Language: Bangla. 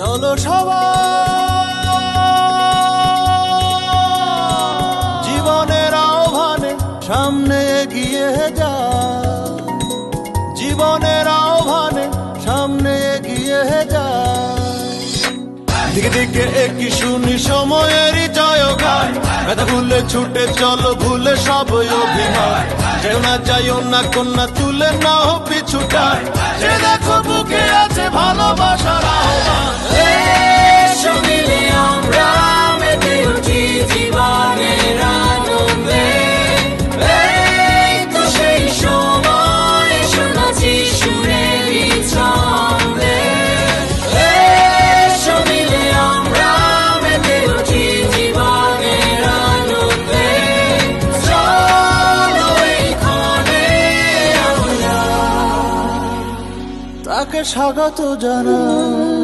চলো সবাই জীবনের আহ্বানে সামনে এগিয়ে যা, জীবনের আহ্বানে সামনে এগিয়ে যা। দিকে দিকে একই শুনি সময়েরই জয়গান, ব্যথা ভুলে ছুটে চলো ভুলে সব অভিমান। যেও না যাইও না কন্যা তুলে নাও পিছুটান, সে দেখো বুকে আছে ভালোবাসার আহ্বান। এসো মিলে আমরা মেতে উঠি জীবনের আনন্দে, এই তো সেই সময় শোনাচ্ছি সুরেরই ছন্দে। এসো মিলে আমরা মেতে উঠি জীবনের আনন্দে, চলো এই ক্ষণে আমরা তাকে স্বাগত জানাই।